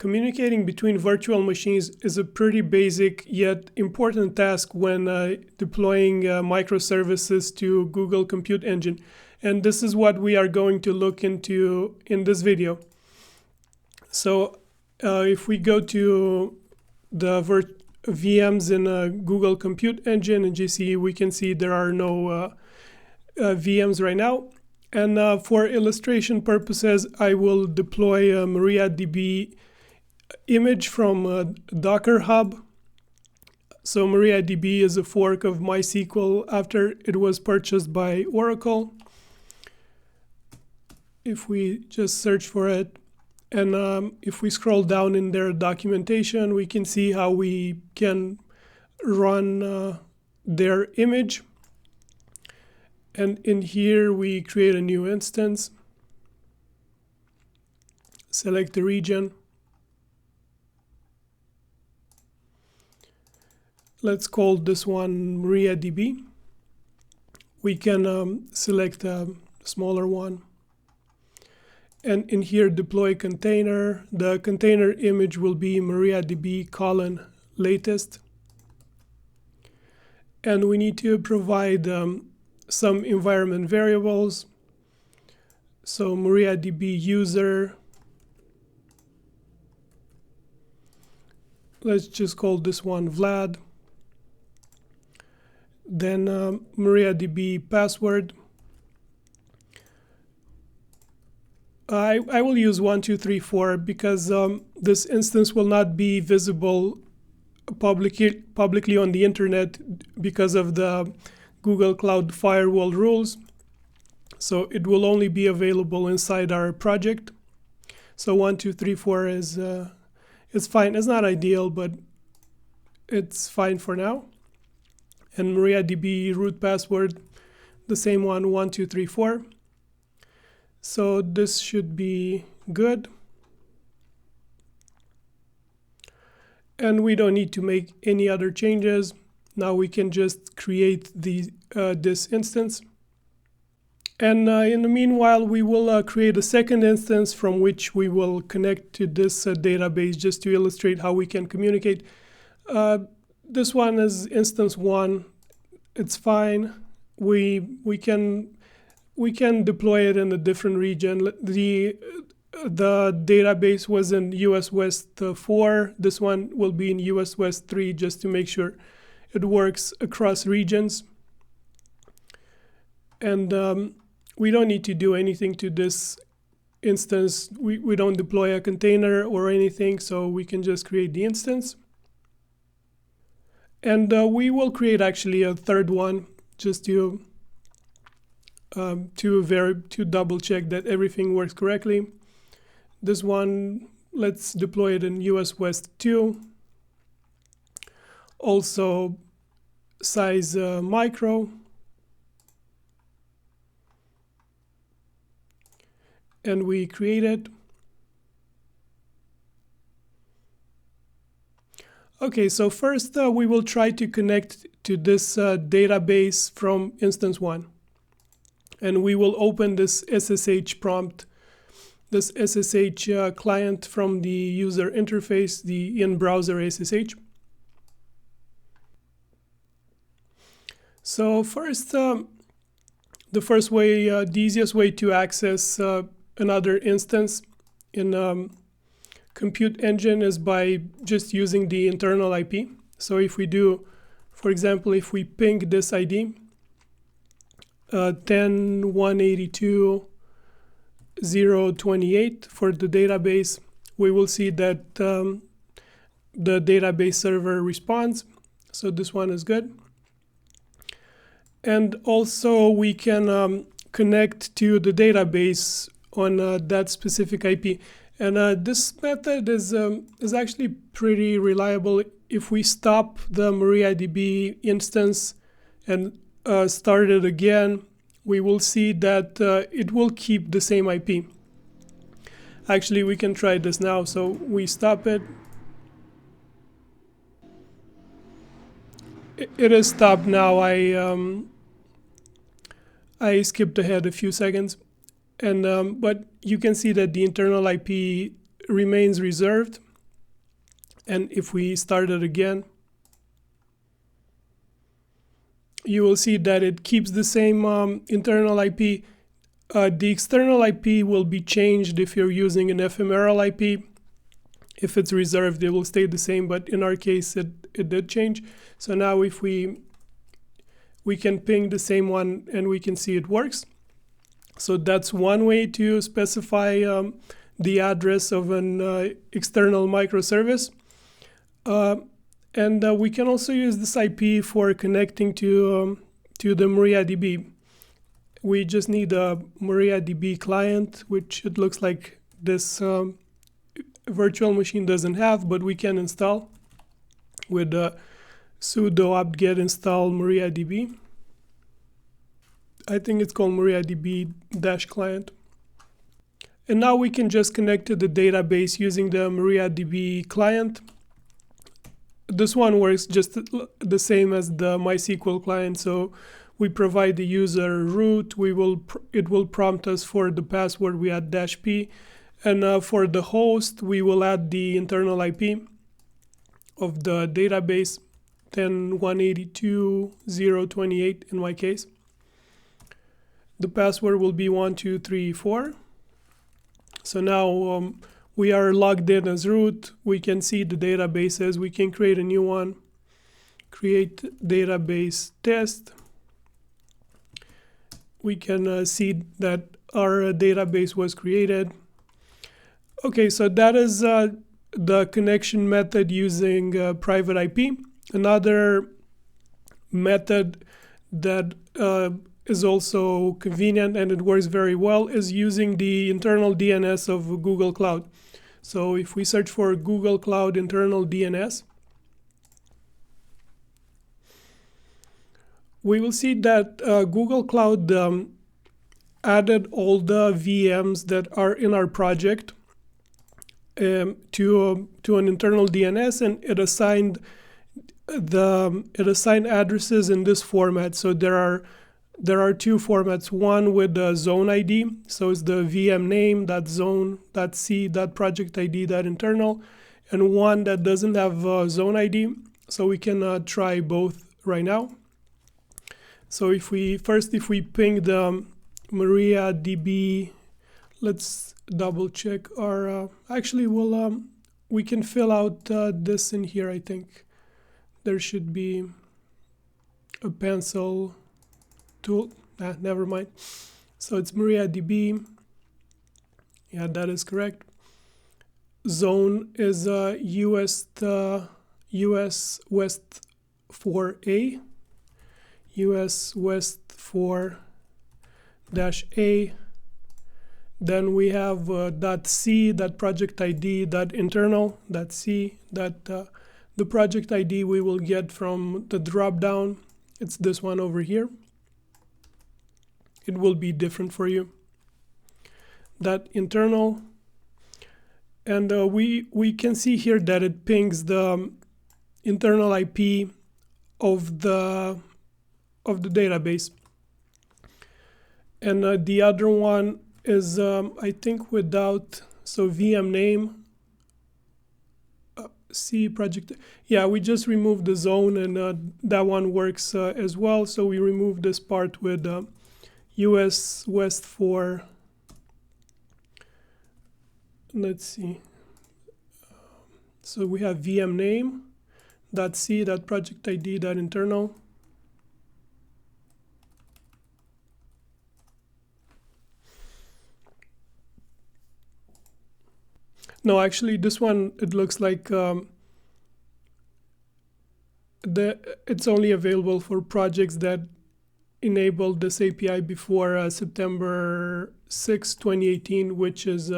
Communicating between virtual machines is a pretty basic yet important task when deploying microservices to Google Compute Engine. And this is what we are going to look into in this video. So if we go to the VMs in Google Compute Engine and GCE, we can see there are no VMs right now. And for illustration purposes, I will deploy a MariaDB image from Dockerhub. So MariaDB is a fork of MySQL after it was purchased by Oracle. If we just search for it, and if we scroll down in their documentation, we can see how we can run their image. And in here, we create a new instance, select the region. Let's call this one MariaDB. We can select a smaller one. And in here, deploy container. The container image will be MariaDB : latest. And we need to provide some environment variables. So MariaDB user. Let's just call this one Vlad. Then MariaDB password. I will use 1234 because this instance will not be visible publicly on the internet because of the Google Cloud firewall rules. So it will only be available inside our project. So 1234 is fine. It's not ideal, but it's fine for now. And MariaDB root password, the same one, 1234. So this should be good. And we don't need to make any other changes. Now we can just create this instance. And in the meanwhile, we will create a second instance from which we will connect to this database just to illustrate how we can communicate. This one is instance 1. It's fine. We can deploy it in a different region. The database was in US West 4. This one will be in US West 3 just to make sure it works across regions. And we don't need to do anything to this instance. We don't deploy a container or anything, so we can just create the instance. And we will create actually a third one just to double check that everything works correctly. This one, let's deploy it in US West 2. Also size micro. And we create it. Okay, so first we will try to connect to this database from instance 1. And we will open this SSH prompt, this SSH client from the user interface, the in-browser SSH. So first, the easiest way to access another instance in Compute Engine is by just using the internal IP. So if we do, for example, if we ping this ID, 10.182.0.28 for the database, we will see that the database server responds. So this one is good. And also we can connect to the database on that specific IP. And this method is actually pretty reliable. If we stop the MariaDB instance and start it again, we will see that it will keep the same IP. Actually, we can try this now. So we stop it. It is stopped now. I skipped ahead a few seconds. And but you can see that the internal IP remains reserved. And if we start it again, you will see that it keeps the same internal IP. The external IP will be changed if you're using an ephemeral IP. If it's reserved, it will stay the same, but in our case, it did change. So now if we can ping the same one and we can see it works. So that's one way to specify the address of an external microservice. And we can also use this IP for connecting to the MariaDB. We just need a MariaDB client, which it looks like this virtual machine doesn't have, but we can install with sudo apt-get install MariaDB. I think it's called MariaDB-client. And now we can just connect to the database using the MariaDB client. This one works just the same as the MySQL client. So we provide the user root. It will prompt us for the password. We add -p. And for the host, we will add the internal IP of the database, 10.182.0.28 in my case. The password will be 1234. So now we are logged in as root. We can see the databases. We can create a new one. Create database test. We can see that our database was created. Okay, so that is the connection method using private IP. Another method that is also convenient and it works very well is using the internal DNS of Google Cloud. So if we search for Google Cloud Internal DNS, we will see that Google Cloud added all the VMs that are in our project to an internal DNS, and it assigned addresses in this format. So there are two formats. One with the zone ID, so it's the VM name, that zone, that C, that project ID, that internal, and one that doesn't have zone ID. So we can try both right now. So if we ping the MariaDB, let's double check our. Actually, we can fill out this in here. I think there should be a pencil tool. Never mind. So it's MariaDB. Yeah, that is correct. Zone is US West 4A. US West 4-A. Then we have .c, that project ID, that internal, .c, that the project ID we will get from the drop-down. It's this one over here. It will be different for you. That internal. And we can see here that it pings the internal IP of the database. And the other one is, I think, without, so VM name, C project. Yeah, we just removed the zone, and that one works as well. So we remove this part with US West 4. Let's see. So we have VM name, .c, that project ID, that internal. No, actually, this one, it looks like it's only available for projects that enabled this API before September 6, 2018, which is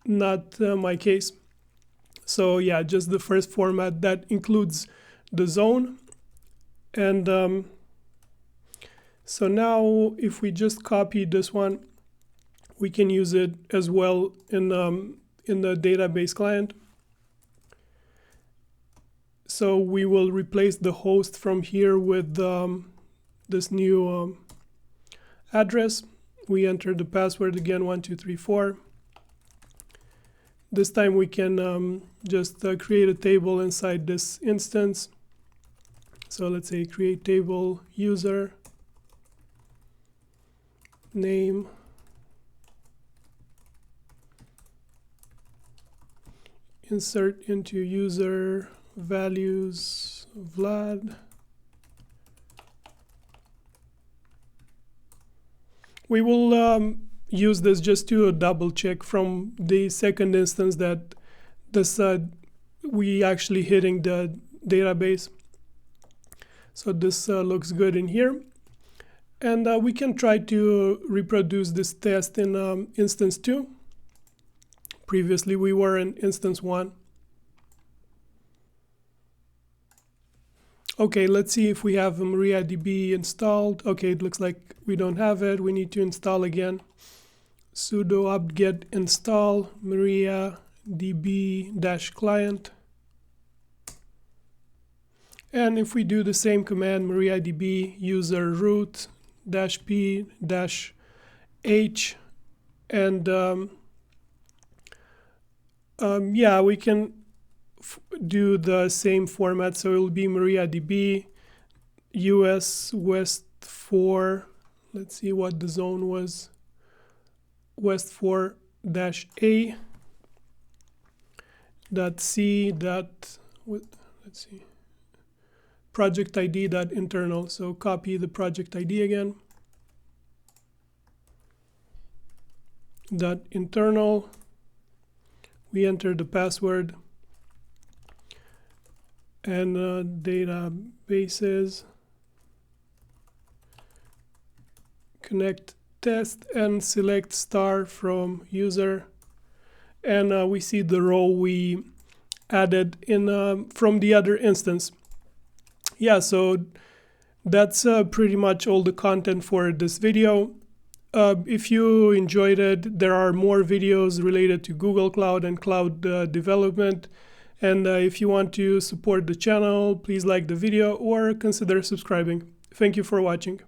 not my case. So yeah, just the first format that includes the zone. And so now if we just copy this one, we can use it as well in the database client. So we will replace the host from here with this new address. We enter the password again, 1234. This time we can just create a table inside this instance. So let's say create table user name, insert into user values Vlad. We will use this just to double check from the second instance that this we actually hitting the database. So this looks good in here. And we can try to reproduce this test in instance 2. Previously we were in instance 1. Okay, let's see if we have MariaDB installed. Okay, it looks like we don't have it. We need to install again. Sudo apt-get install MariaDB-client. And if we do the same command, MariaDB user root -p -h, and yeah, we can do the same format. So it will be MariaDB US West 4. Let's see what the zone was. West 4 -a .c let's see, project ID .internal. So copy the project ID again. .internal. We enter the password and databases, connect test, and select star from user. And we see the row we added in from the other instance. Yeah, so that's pretty much all the content for this video. If you enjoyed it, there are more videos related to Google Cloud and cloud development. And if you want to support the channel, please like the video or consider subscribing. Thank you for watching.